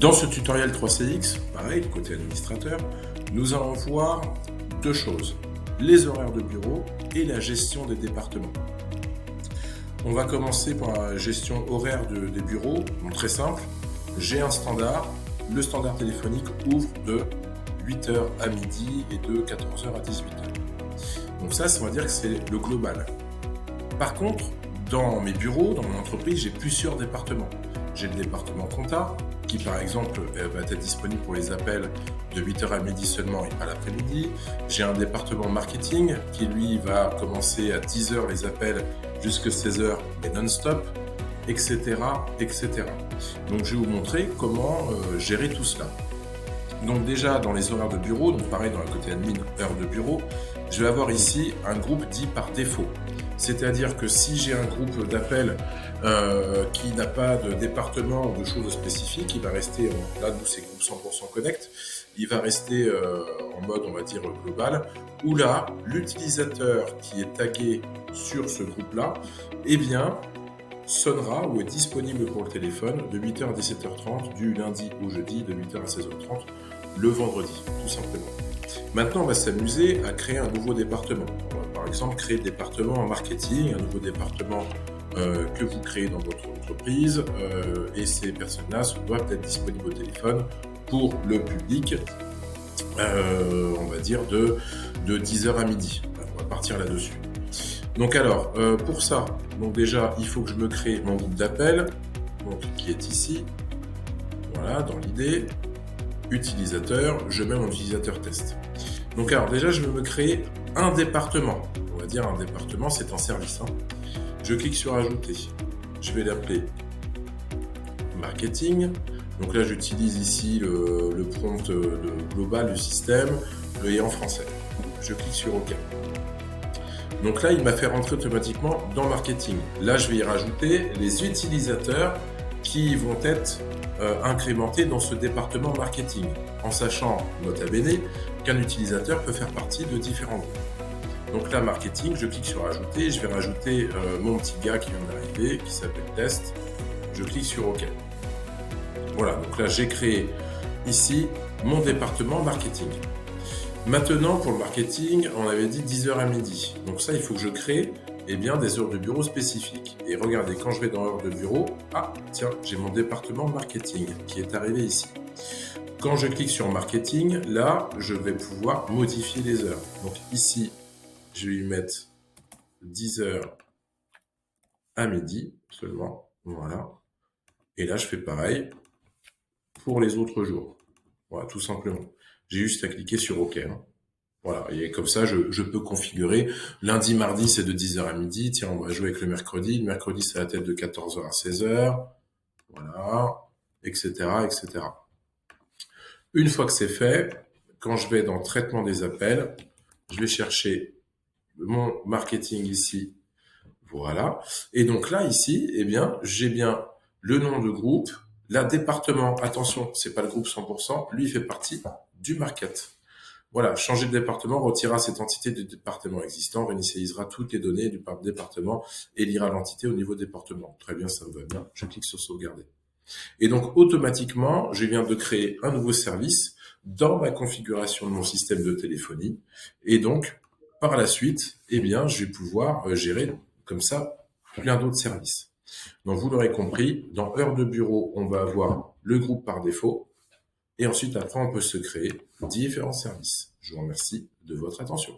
Dans ce tutoriel 3CX, pareil, côté administrateur, nous allons voir deux choses, les horaires de bureau et la gestion des départements. On va commencer par la gestion horaire des bureaux, donc très simple. J'ai un standard, le standard téléphonique ouvre de 8h à midi et de 14h à 18h. Donc ça, on va dire que c'est le global. Par contre, dans mes bureaux, dans mon entreprise, j'ai plusieurs départements. J'ai le département compta, qui par exemple va être disponible pour les appels de 8h à midi seulement et pas l'après-midi. J'ai un département marketing qui lui va commencer à 10h les appels jusqu'à 16h mais non-stop, etc., etc. Donc je vais vous montrer comment gérer tout cela. Donc déjà dans les horaires de bureau, donc pareil dans le côté admin, heures de bureau, je vais avoir ici un groupe dit par défaut. C'est-à-dire que si j'ai un groupe d'appels qui n'a pas de département ou de choses spécifiques, il va rester, là nous c'est groupe 100% Connect, il va rester en mode on va dire global, où là l'utilisateur qui est tagué sur ce groupe-là, eh bien sonnera ou est disponible pour le téléphone de 8h à 17h30 du lundi au jeudi, de 8h à 16h30 le vendredi, tout simplement. Maintenant, on va s'amuser à créer un nouveau département. On va par exemple créer le département en marketing, un nouveau département que vous créez dans votre entreprise et ces personnes-là doivent être disponibles au téléphone pour le public, on va dire de 10h à midi. On va partir là-dessus. Donc alors, pour ça, donc déjà, il faut que je me crée mon groupe d'appel, qui est ici, voilà, dans l'idée, utilisateur, je mets mon utilisateur test. Donc alors déjà, je vais me créer un département. On va dire un département, c'est un service. Je clique sur ajouter. Je vais l'appeler marketing. Donc là, j'utilise ici le prompt global du système et en français. Je clique sur OK. Donc là, il m'a fait rentrer automatiquement dans marketing. Là, je vais y rajouter les utilisateurs qui vont être incrémentés dans ce département marketing, en sachant, nota bene, qu'un utilisateur peut faire partie de différents groupes. Donc là, marketing, je clique sur ajouter, je vais rajouter mon petit gars qui vient d'arriver, qui s'appelle test. Je clique sur OK. Voilà, donc là, j'ai créé ici mon département marketing. Maintenant, pour le marketing, on avait dit 10h à midi. Donc ça, il faut que je crée des heures de bureau spécifiques. Et regardez, quand je vais dans heures de bureau, tiens, j'ai mon département marketing qui est arrivé ici. Quand je clique sur marketing, là, je vais pouvoir modifier les heures. Donc ici, je vais lui mettre 10h à midi seulement. Voilà. Et là, je fais pareil pour les autres jours. Voilà, tout simplement. J'ai juste à cliquer sur OK. Voilà, et comme ça, je peux configurer. Lundi, mardi, c'est de 10h à midi. Tiens, on va jouer avec le mercredi. Le mercredi, c'est la tête de 14h à 16h. Voilà, etc., etc. Une fois que c'est fait, quand je vais dans traitement des appels, je vais chercher mon marketing ici. Voilà. Et donc là, ici, j'ai bien le nom de groupe, la département. Attention, c'est pas le groupe 100%. Lui, il fait partie du market. Voilà, changer de département retirera cette entité du département existant, réinitialisera toutes les données du département et lira l'entité au niveau département. Très bien, ça me va bien. Je clique sur sauvegarder. Et donc, automatiquement, je viens de créer un nouveau service dans ma configuration de mon système de téléphonie. Et donc, par la suite, je vais pouvoir gérer comme ça plein d'autres services. Donc, vous l'aurez compris, dans heures de bureau, on va avoir le groupe par défaut. Et ensuite, après, on peut se créer différents services. Je vous remercie de votre attention.